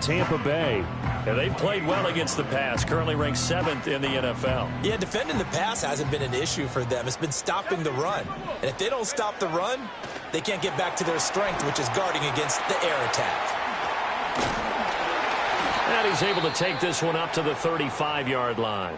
Tampa Bay. And they've played well against the pass, currently ranked 7th in the NFL. Yeah, defending the pass hasn't been an issue for them. It's been stopping the run. And if they don't stop the run, they can't get back to their strength, which is guarding against the air attack. And he's able to take this one up to the 35-yard line.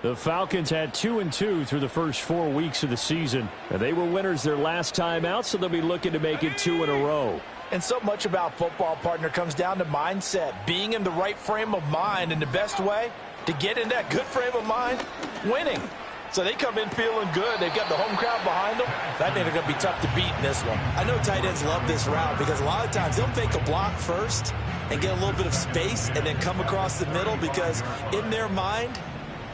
The Falcons had 2-2 through the first 4 weeks of the season. And they were winners their last time out, so they'll be looking to make it 2 in a row. And so much about football, partner, comes down to mindset, being in the right frame of mind. And the best way to get in that good frame of mind, winning. So they come in feeling good. They've got the home crowd behind them. I think they're going to be tough to beat in this one. I know tight ends love this route because a lot of times they'll fake a block first and get a little bit of space and then come across the middle because in their mind,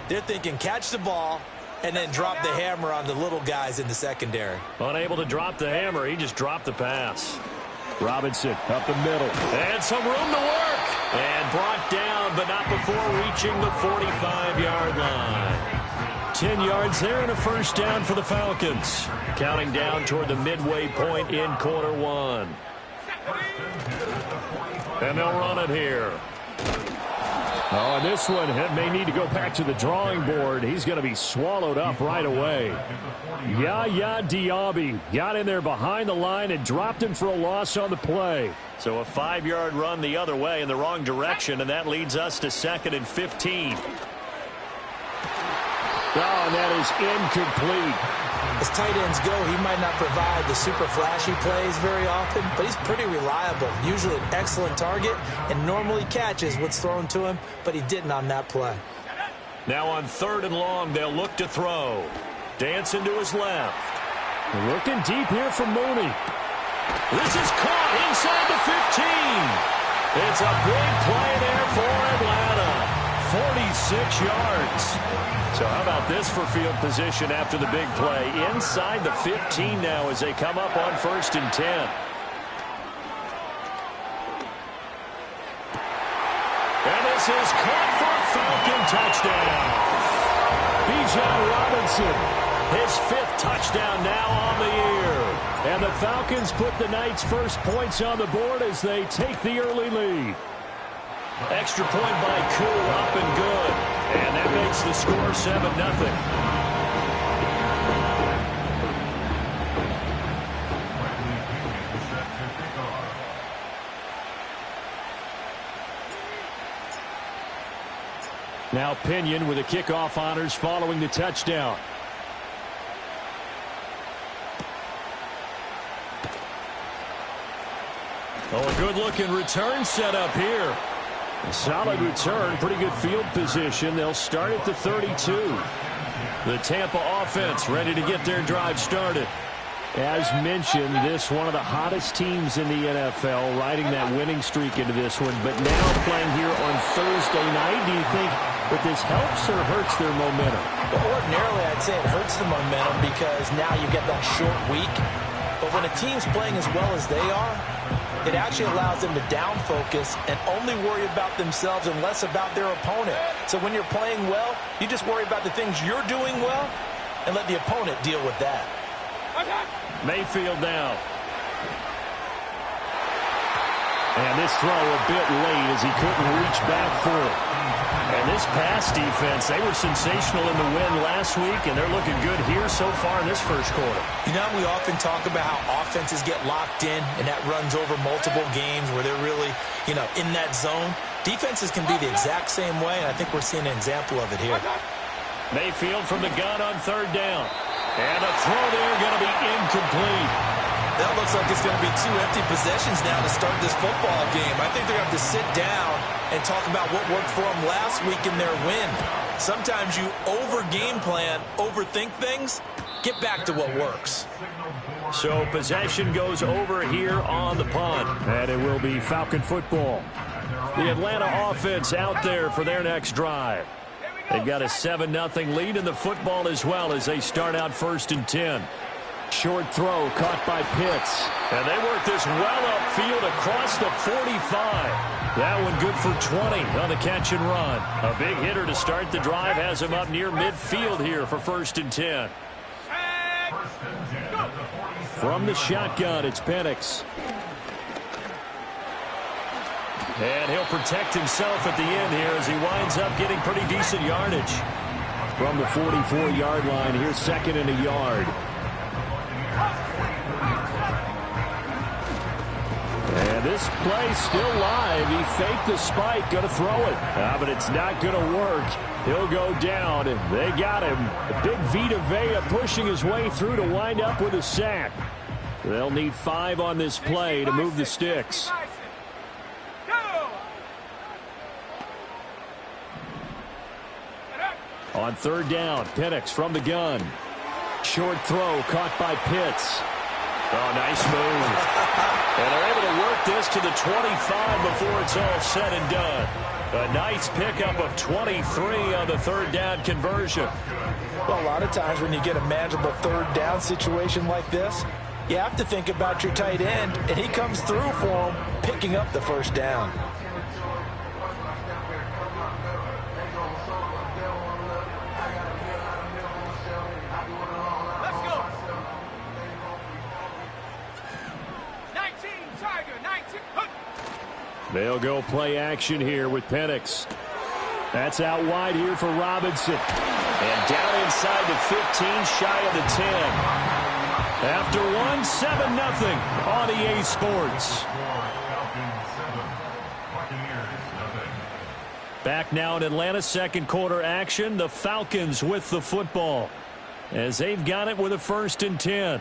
they're thinking catch the ball and then drop the hammer on the little guys in the secondary. Unable to drop the hammer, he just dropped the pass. Robinson up the middle. And some room to work. And brought down, but not before reaching the 45-yard line. 10 yards there and a first down for the Falcons. Counting down toward the midway point in quarter one. And they'll run it here. Oh, and this one may need to go back to the drawing board. He's going to be swallowed up right away. Yaya Diaby got in there behind the line and dropped him for a loss on the play. So a 5-yard run the other way in the wrong direction, and that leads us to 2nd and 15. Oh, and that is incomplete. As tight ends go, he might not provide the super flashy plays very often, but he's pretty reliable. Usually an excellent target and normally catches what's thrown to him, but he didn't on that play. Now on 3rd and long, they'll look to throw. Dancing to his left. Looking deep here for Mooney. This is caught inside the 15. It's a big play there for Atlanta. 46 yards. So how about this for field position after the big play? Inside the 15 now as they come up on 1st and 10. And this is caught for a Falcon touchdown. Bijan Robinson. His 5th touchdown now on the year. And the Falcons put the Knights' first points on the board as they take the early lead. Extra point by Koo, up and good. And that makes the score 7-0. Now Pinion with the kickoff honors following the touchdown. Oh, a good-looking return set up here. Solid return, pretty good field position. They'll start at the 32. The Tampa offense ready to get their drive started. As mentioned, this one of the hottest teams in the NFL, riding that winning streak into this one. But now playing here on Thursday night, do you think that this helps or hurts their momentum? Well, ordinarily, I'd say it hurts the momentum because now you get that short week. But when a team's playing as well as they are, it actually allows them to down focus and only worry about themselves and less about their opponent. So when you're playing well, you just worry about the things you're doing well and let the opponent deal with that. Mayfield now. And this throw a bit late as he couldn't reach back for it. And this pass defense, they were sensational in the win last week, and they're looking good here so far in this first quarter. You know, we often talk about how offenses get locked in, and that runs over multiple games where they're really, in that zone. Defenses can be the exact same way, and I think we're seeing an example of it here. Mayfield from the gun on 3rd down. And a throw there going to be incomplete. That looks like it's going to be 2 empty possessions now to start this football game. I think they're going to have to sit down and talk about what worked for them last week in their win. Sometimes you over-game plan, overthink things. Get back to what works. So possession goes over here on the punt. And it will be Falcon football. The Atlanta offense out there for their next drive. They've got a 7-0 lead in the football as well as they start out 1st and 10. Short throw caught by Pitts. And they work this well upfield across the 45. That one good for 20 on the catch and run. A big hitter to start the drive has him up near midfield here for 1st and 10. From the shotgun, it's Penix. And he'll protect himself at the end here as he winds up getting pretty decent yardage. From the 44-yard line, here's 2nd and a yard. And this play still live. He faked the spike, going to throw it. But it's not going to work. He'll go down. They got him. Big Vita Vea pushing his way through to wind up with a sack. They'll need 5 on this play to move the sticks. On 3rd down, Penix from the gun. Short throw caught by Pitts. Oh, nice move. And they're able to work this to the 25 before it's all said and done. A nice pickup of 23 on the 3rd down conversion. Well, a lot of times when you get a manageable 3rd down situation like this, you have to think about your tight end, and he comes through for him, picking up the 1st down. They'll go play action here with Penix. That's out wide here for Robinson. And down inside the 15, shy of the 10. After 1, 7-0 on EA Sports. Back now in Atlanta, 2nd quarter action. The Falcons with the football as they've got it with a 1st and 10.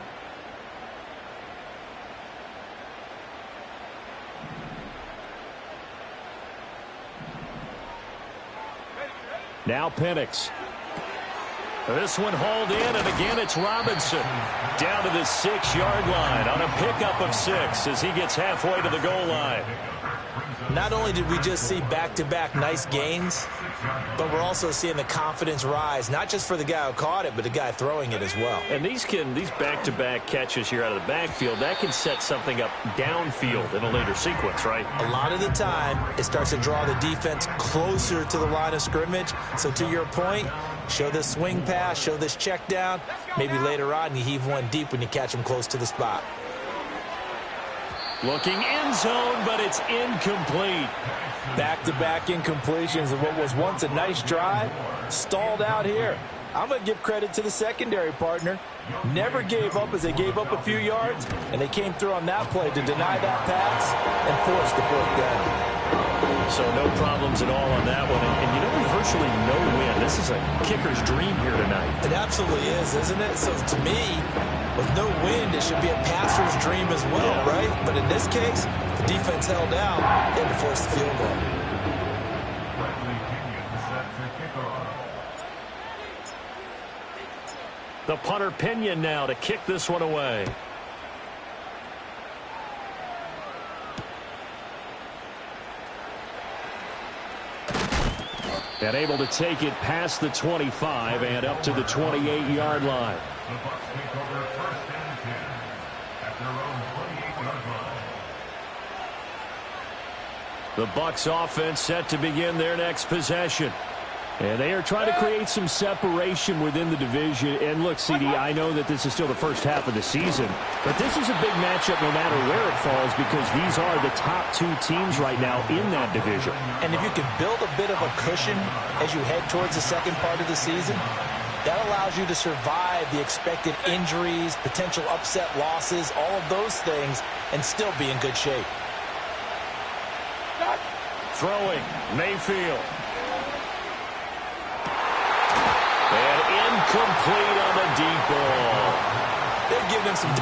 Now Penix. This one hauled in, and again it's Robinson. Down to the 6-yard line on a pickup of 6 as he gets halfway to the goal line. Not only did we just see back-to-back nice gains, but we're also seeing the confidence rise, not just for the guy who caught it, but the guy throwing it as well. And these back-to-back catches here out of the backfield, that can set something up downfield in a later sequence, right? A lot of the time, it starts to draw the defense closer to the line of scrimmage. So to your point, show this swing pass, show this check down. Maybe later on you heave one deep when you catch him close to the spot. Looking end zone, but it's incomplete. Back-to-back incompletions of what was once a nice drive, stalled out here. I'm going to give credit to the secondary partner. Never gave up as they gave up a few yards, and they came through on that play to deny that pass and force the 4th down. So no problems at all on that one. And you know, virtually no win. This is a kicker's dream here tonight. It absolutely is, isn't it? So to me, with no wind, it should be a passer's dream as well, right? But in this case, the defense held out and to force the field goal. The punter Pinion now to kick this one away. And able to take it past the 25 and up to the 28-yard line. The Bucs offense set to begin their next possession. And they are trying to create some separation within the division. And look, CD, I know that this is still the first half of the season, but this is a big matchup no matter where it falls because these are the top 2 teams right now in that division. And if you can build a bit of a cushion as you head towards the second part of the season, that allows you to survive the expected injuries, potential upset losses, all of those things, and still be in good shape. Throwing, Mayfield. And incomplete on the deep ball. They've given him some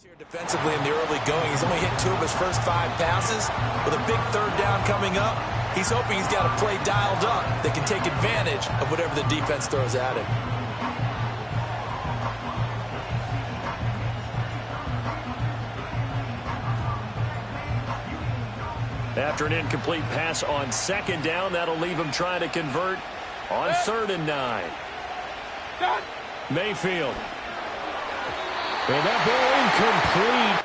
Here defensively in the early going, he's only hit 2 of his first 5 passes. With a big 3rd down coming up, he's hoping he's got a play dialed up that can take advantage of whatever the defense throws at him. After an incomplete pass on 2nd down, that'll leave him trying to convert on 3rd and 9. Mayfield. And that ball incomplete.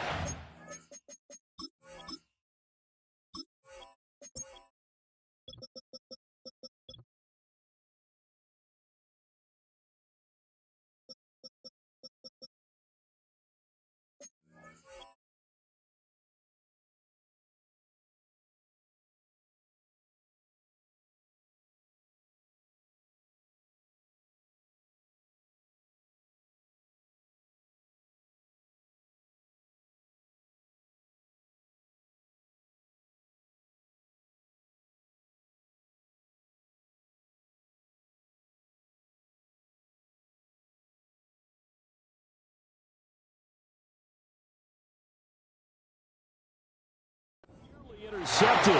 Intercepted.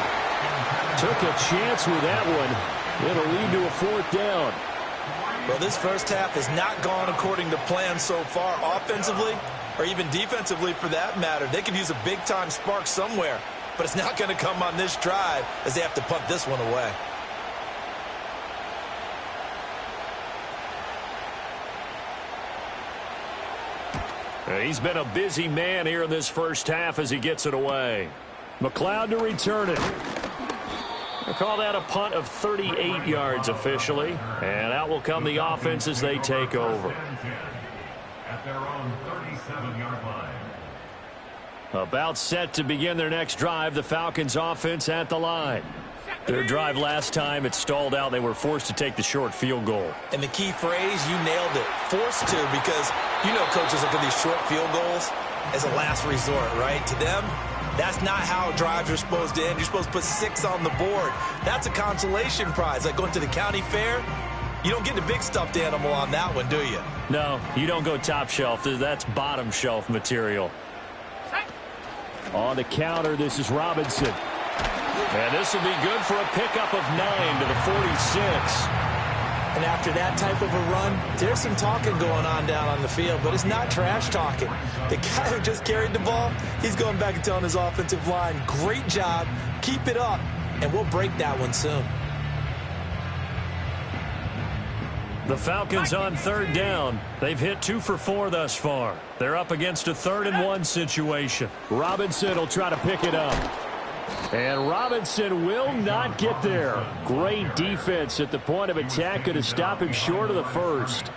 Took a chance with that one. It'll lead to a 4th down. Well, this first half has not gone according to plan so far, offensively or even defensively for that matter. They could use a big-time spark somewhere, but it's not going to come on this drive as they have to punt this one away. He's been a busy man here in this first half as he gets it away. McLeod to return it. We'll call that a punt of 38 yards officially. And out will come the offense as they take over. At their own 37-yard line. About set to begin their next drive, the Falcons offense at the line. Their drive last time, it stalled out. They were forced to take the short field goal. And the key phrase, you nailed it, forced to, because you know coaches look at these short field goals as a last resort, right? To them, that's not how drives are supposed to end. You're supposed to put 6 on the board. That's a consolation prize. Like going to the county fair, you don't get the big stuffed animal on that one, do you? No, you don't go top shelf. That's bottom shelf material. On the counter, this is Robinson. And this will be good for a pickup of 9 to the 46. And after that type of a run, there's some talking going on down on the field, but it's not trash talking. The guy who just carried the ball, he's going back and telling his offensive line, great job, keep it up, and we'll break that one soon. The Falcons on 3rd down. They've hit 2 for 4 thus far. They're up against a 3rd and 1 situation. Robinson will try to pick it up. And Robinson will not get there. Great defense at the point of attack. Going to stop him short of the first.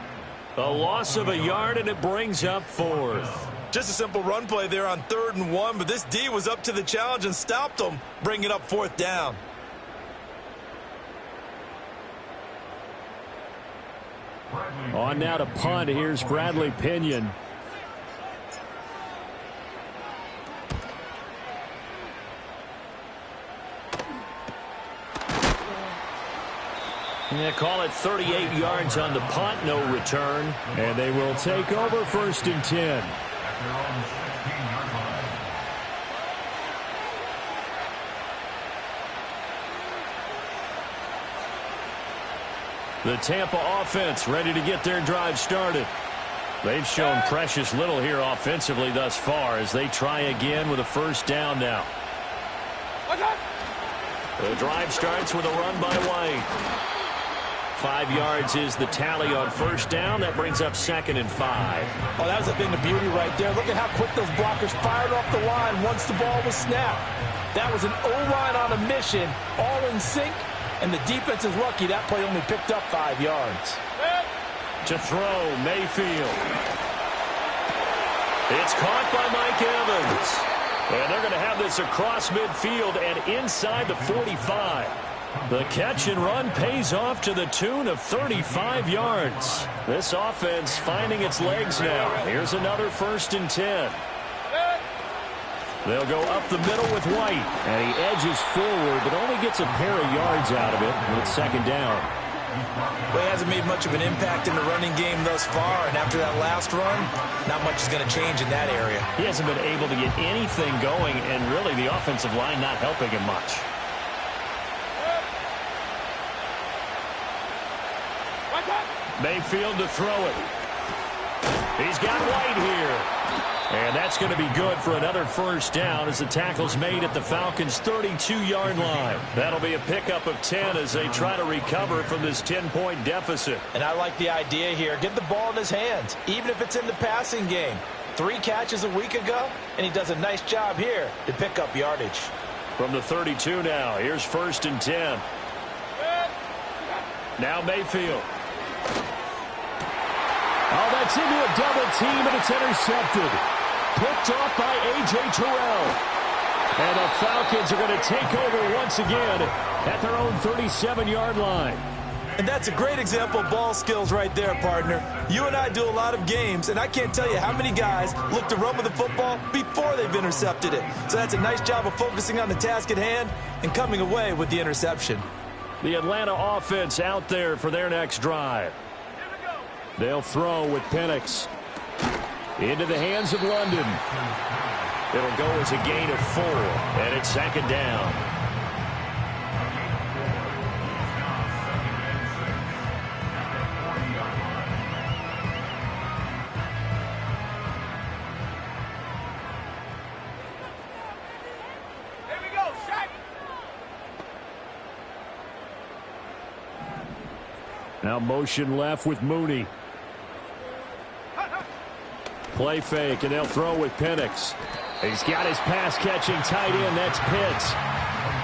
A loss of a yard, and it brings up 4th. Just a simple run play there on 3rd and 1, but this D was up to the challenge and stopped them, bringing up 4th down. On now to punt. Here's Bradley Pinion. Yeah, call it 38 yards on the punt, no return. And they will take over 1st and 10. The Tampa offense ready to get their drive started. They've shown precious little here offensively thus far as they try again with a 1st down now. The drive starts with a run by White. 5 yards is the tally on 1st down. That brings up 2nd and 5. Oh, that was a thing of beauty right there. Look at how quick those blockers fired off the line once the ball was snapped. That was an O-line on a mission, all in sync, and the defense is lucky that play only picked up 5 yards. To throw, Mayfield. It's caught by Mike Evans. And they're going to have this across midfield and inside the 45. The catch and run pays off to the tune of 35 yards. This offense finding its legs now. Here's another 1st and 10. They'll go up the middle with White. And he edges forward, but only gets a pair of yards out of it with 2nd down. Well, he hasn't made much of an impact in the running game thus far, and after that last run, not much is going to change in that area. He hasn't been able to get anything going, and really the offensive line not helping him much. Mayfield to throw it. He's got White here. And that's going to be good for another first down as the tackle's made at the Falcons' 32-yard line. That'll be a pickup of 10 as they try to recover from this 10-point deficit. And I like the idea here. Get the ball in his hands, even if it's in the passing game. 3 catches a week ago, and he does a nice job here to pick up yardage. From the 32 now, here's 1st and 10. Now Mayfield. Oh, that's into a double team, and it's intercepted. Picked off by A.J. Terrell. And the Falcons are going to take over once again at their own 37-yard line. And that's a great example of ball skills right there, partner. You and I do a lot of games, and I can't tell you how many guys look to run with the football before they've intercepted it. So that's a nice job of focusing on the task at hand and coming away with the interception. The Atlanta offense out there for their next drive. They'll throw with Penix. Into the hands of London. It'll go as a gain of 4, and it's 2nd down. Here we go, Shaq. Now motion left with Mooney. Play fake, and they'll throw with Penix. He's got his pass-catching tight end. That's Pitts.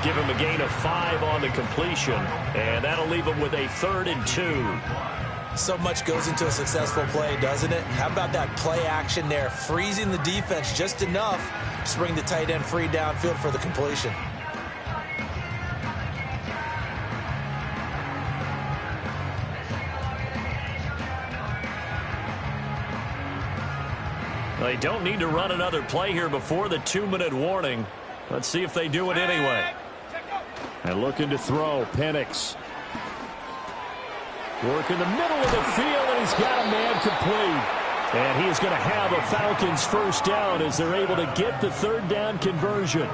Give him a gain of 5 on the completion, and that'll leave him with a 3rd and 2. So much goes into a successful play, doesn't it? How about that play action there, freezing the defense just enough to bring the tight end free downfield for the completion. They don't need to run another play here before the 2-minute warning. Let's see if they do it anyway. And looking to throw, Penix. Work in the middle of the field, and he's got a man complete. And he is going to have a Falcons first down as they're able to get the 3rd down conversion.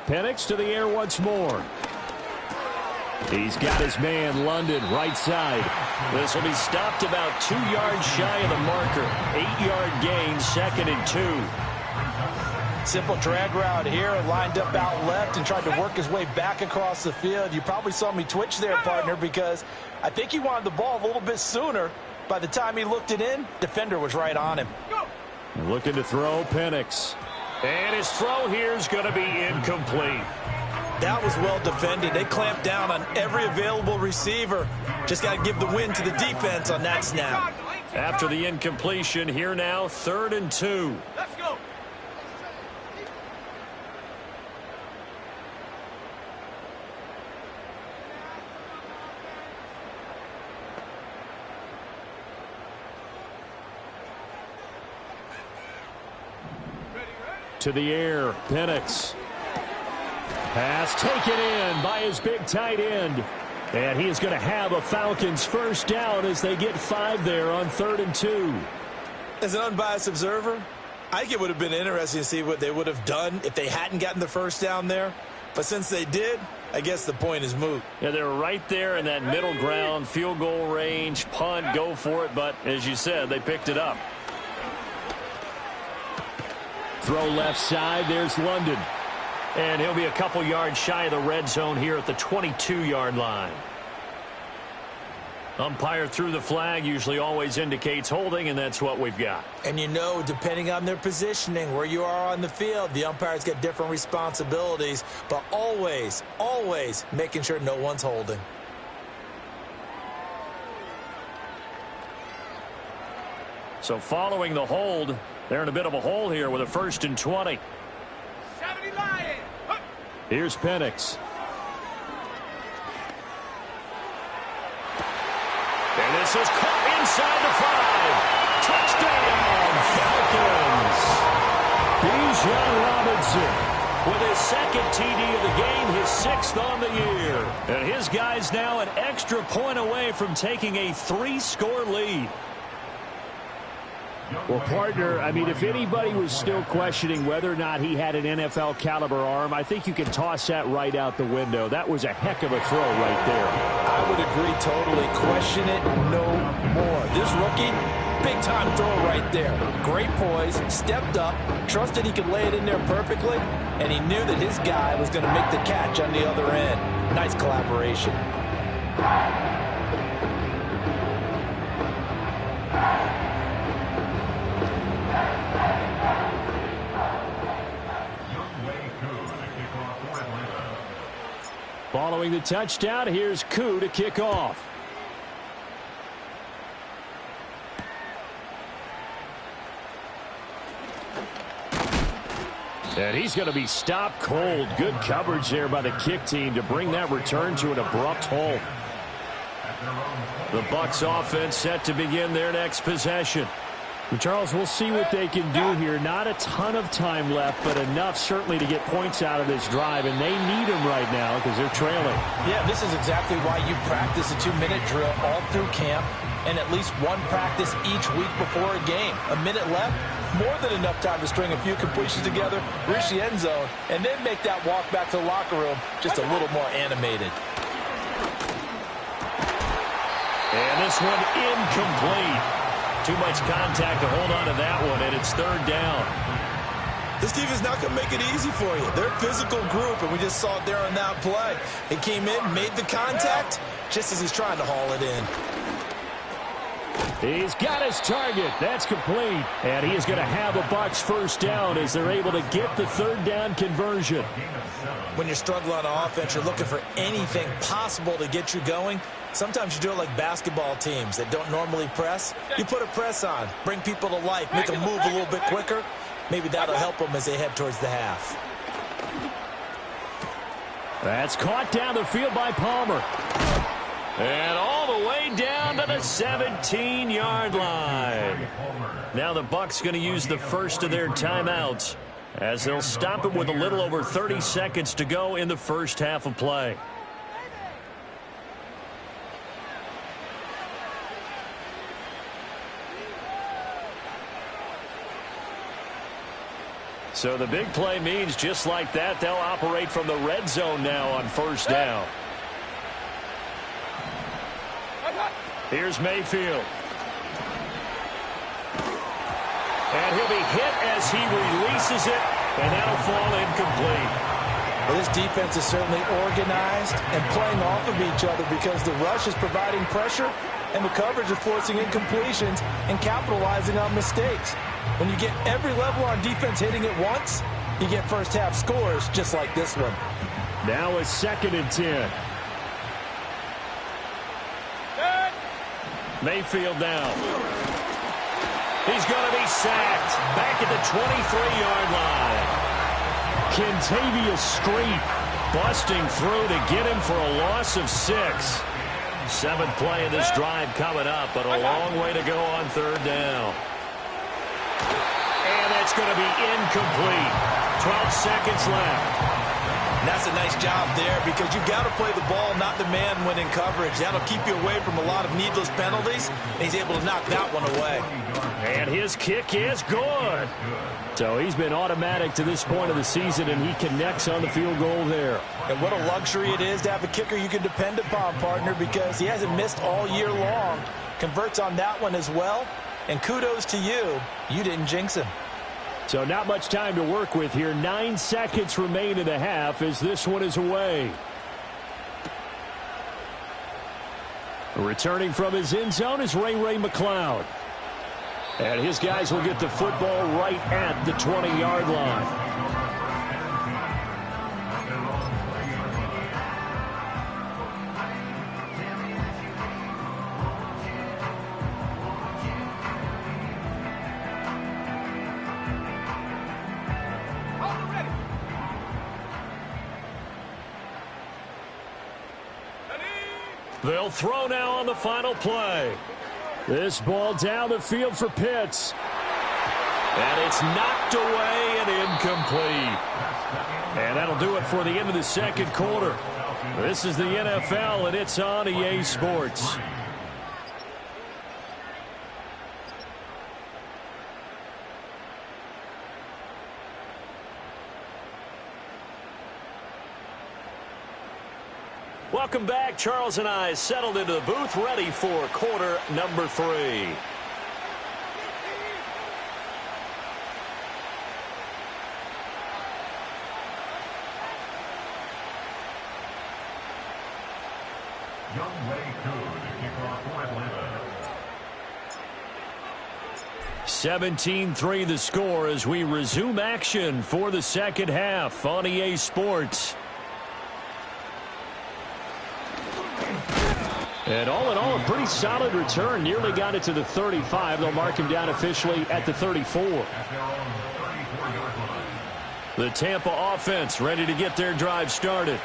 Penix to the air once more. He's got his man, London, right side. This will be stopped about 2 yards shy of the marker. 8-yard gain, 2nd and 2. Simple drag route here, lined up out left and tried to work his way back across the field. You probably saw me twitch there, partner, because I think he wanted the ball a little bit sooner. By the time he looked it in, defender was right on him. Looking to throw, Penix. And his throw here is going to be incomplete. That was well defended. They clamped down on every available receiver. Just got to give the win to the defense on that snap. After the incompletion, here now, 3rd and 2. Let's go. To the air, Penix. Pass taken in by his big tight end. And he is going to have a Falcons first down as they get 5 there on 3rd and 2. As an unbiased observer, I think it would have been interesting to see what they would have done if they hadn't gotten the first down there. But since they did, I guess the point is moot. Yeah, they're right there in that middle ground, field goal range, punt, go for it. But as you said, they picked it up. Throw left side, there's London. And he'll be a couple yards shy of the red zone here at the 22-yard line. Umpire threw the flag, usually always indicates holding, and that's what we've got. And you know, depending on their positioning, where you are on the field, the umpires get different responsibilities, but always, always making sure no one's holding. So following the hold, they're in a bit of a hole here with a 1st and 20. Here's Penix. And this is caught inside the 5. Touchdown, Falcons. Bijan Robinson with his 2nd TD of the game, his 6th on the year. And his guys now an extra point away from taking a 3-score lead. Well, partner, I mean, if anybody was still questioning whether or not he had an NFL caliber arm, I think you can toss that right out the window. That was a heck of a throw right there. I would agree totally. Question it no more. This rookie, big-time throw right there. Great poise, stepped up, trusted he could lay it in there perfectly, and he knew that his guy was going to make the catch on the other end. Nice collaboration. Following the touchdown, here's Ggggg to kick off. And he's going to be stopped cold. Good coverage there by the kick team to bring that return to an abrupt halt. The Bucs offense set to begin their next possession. Well, Charles, we'll see what they can do here. Not a ton of time left, but enough certainly to get points out of this drive, and they need them right now because they're trailing. Yeah, this is exactly why you practice a 2-minute drill all through camp and at least one practice each week before a game. A minute left, more than enough time to string a few completions together, reach the end zone, and then make that walk back to the locker room just a little more animated. And this one incomplete. Too much contact to hold on to that one, and it's 3rd down. This defense is not going to make it easy for you. They're a physical group, and we just saw it there on that play. He came in, made the contact, just as he's trying to haul it in. He's got his target. That's complete. And he is going to have a Bucs 1st down as they're able to get the 3rd down conversion. When you're struggling on offense, you're looking for anything possible to get you going. Sometimes you do it like basketball teams that don't normally press. You put a press on, bring people to life, make them move a little bit quicker. Maybe that'll help them as they head towards the half. That's caught down the field by Palmer. And all the way down to the 17-yard line. Now the Bucs going to use the first of their timeouts as they'll stop it with a little over 30 seconds to go in the first half of play. So the big play means just like that, they'll operate from the red zone now on 1st down. Here's Mayfield. And he'll be hit as he releases it, and that'll fall incomplete. Well, this defense is certainly organized and playing off of each other because the rush is providing pressure and the coverage is forcing incompletions and capitalizing on mistakes. When you get every level on defense hitting it once, you get first half scores just like this one. Now a 2nd and 10. Mayfield now. He's going to be sacked back at the 23-yard line. Kentavious Street Busting through to get him for a loss of 6. 7th play of this drive coming up, but a long way to go on 3rd down. And that's going to be incomplete. 12 seconds left. And that's a nice job there because you've got to play the ball, not the man when in coverage. That'll keep you away from a lot of needless penalties. And he's able to knock that one away. And his kick is good. So he's been automatic to this point of the season, and he connects on the field goal there. And what a luxury it is to have a kicker you can depend upon, partner, because he hasn't missed all year long. Converts on that one as well. And kudos to you. You didn't jinx him. So not much time to work with here. 9 seconds remain in the half as this one is away. Returning from his end zone is Ray McCloud. And his guys will get the football right at the 20-yard line. They'll throw now on the final play. This ball down the field for Pitts. And it's knocked away and incomplete. And that'll do it for the end of the second quarter. This is the NFL, and it's on EA Sports. Welcome back. Charles and I settled into the booth, ready for quarter number 3. Young Way Coon to kick off for Atlanta. 17-3 the score as we resume action for the second half on EA Sports. And all in all, a pretty solid return. Nearly got it to the 35. They'll mark him down officially at the 34. At their own 34-yard line. The Tampa offense ready to get their drive started.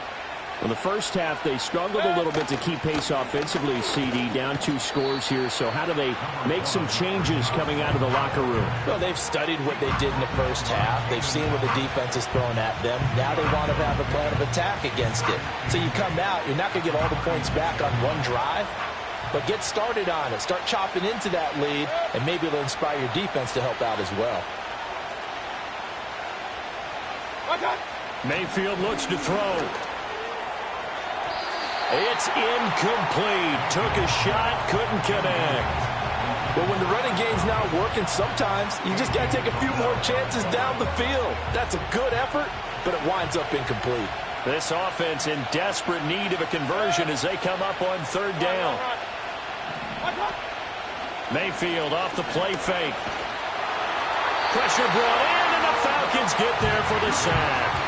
Well, the first half, they struggled a little bit to keep pace offensively, CD, down 2 scores here. So how do they make some changes coming out of the locker room? Well, they've studied what they did in the first half. They've seen what the defense is throwing at them. Now they want to have a plan of attack against it. So you come out, you're not going to get all the points back on one drive, but get started on it. Start chopping into that lead, and maybe it'll inspire your defense to help out as well. Mayfield looks to throw. It's incomplete. Took a shot, couldn't connect. But when the running game's not working, sometimes you just got to take a few more chances down the field. That's a good effort, but it winds up incomplete. This offense in desperate need of a conversion as they come up on third down. Mayfield off the play fake. Pressure brought in, and the Falcons get there for the sack.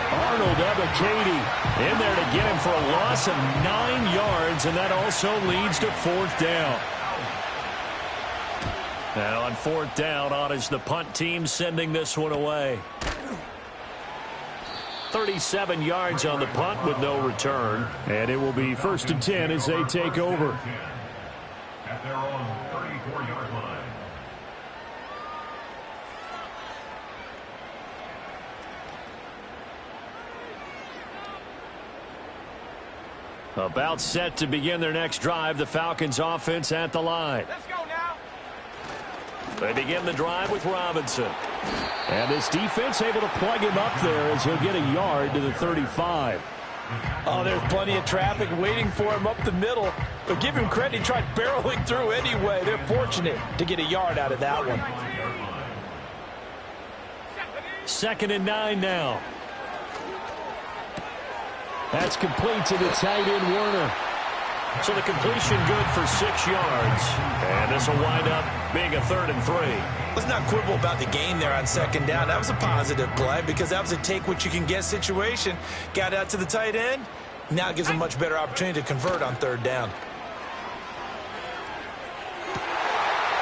Arnold Ebiketie in there to get him for a loss of 9 yards, and that also leads to fourth down. Now on fourth down, on is the punt team sending this one away. 37 yards on the punt with no return, and it will be 1st and 10 as they take over. At their own 34-yard line. About set to begin their next drive, the Falcons offense at the line. Let's go now. They begin the drive with Robinson. And this defense able to plug him up there as he'll get a yard to the 35. Oh, there's plenty of traffic waiting for him up the middle. But give him credit, he tried barreling through anyway. They're fortunate to get a yard out of that one. 2nd and 9 now. That's complete to the tight end, Werner. So the completion good for 6 yards. And this will wind up being a 3rd and 3. Let's not quibble about the gain there on 2nd down. That was a positive play because that was a take-what-you-can-get situation. Got out to the tight end. Now it gives him a much better opportunity to convert on 3rd down.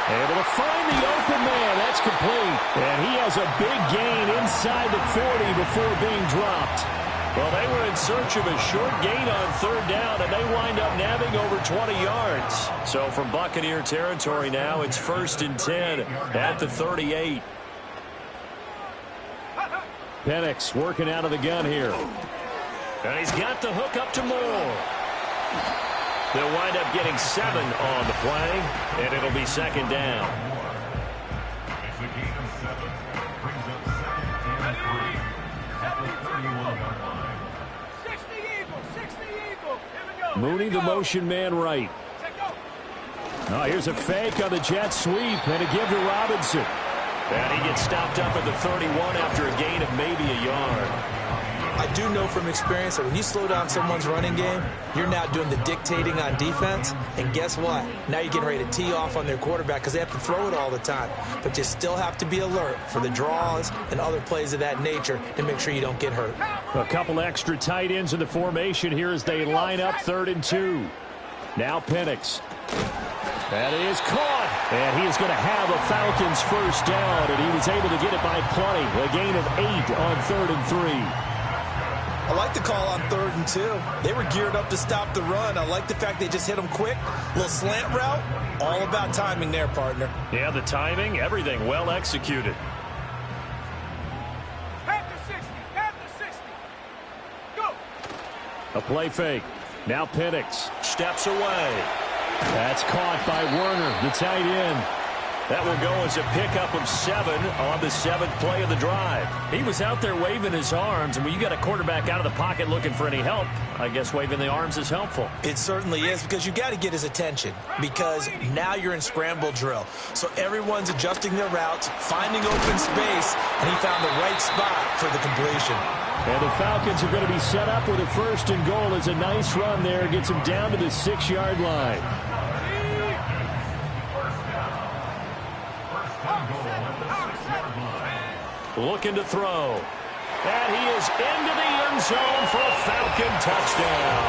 Able to find the open man. That's complete. And he has a big gain inside the 40 before being dropped. Well, they were in search of a short gain on 3rd down, and they wind up nabbing over 20 yards. So from Buccaneer territory now, it's 1st and 10 at the 38. Penix working out of the gun here. And he's got the hook up to Moore. They'll wind up getting 7 on the play, and it'll be 2nd down. It's a gain of 7. Brings up 2nd and 3 at the 31-yard line. 60 Eagle, 60 Eagle. Here we go. Mooney, the motion man right. Oh, here's a fake on the jet sweep, and a give to Robinson. And he gets stopped up at the 31 after a gain of maybe a yard. I do know from experience that when you slow down someone's running game, you're now doing the dictating on defense. And guess what? Now you're getting ready to tee off on their quarterback because they have to throw it all the time. But you still have to be alert for the draws and other plays of that nature to make sure you don't get hurt. A couple extra tight ends in the formation here as they line up 3rd and 2. Now Penix. That is caught. And he is going to have a Falcons first down, and he was able to get it by plenty. A gain of 8 on 3rd and 3. I like the call on 3rd and 2. They were geared up to stop the run. I like the fact they just hit them quick. Little slant route. All about timing there, partner. Yeah, the timing, everything well executed. Half to 60. Half to 60. Go. A play fake. Now Penix Steps away. That's caught by Werner, the tight end. That will go as a pickup of 7 on the 7th play of the drive. He was out there waving his arms, and when you got a quarterback out of the pocket looking for any help, I guess waving the arms is helpful. It certainly is, because you got to get his attention, because now you're in scramble drill. So everyone's adjusting their routes, finding open space, and he found the right spot for the completion. And the Falcons are going to be set up with a 1st and goal. It's a nice run there. Gets them down to the 6-yard line. Looking to throw. And he is into the end zone for a Falcon touchdown.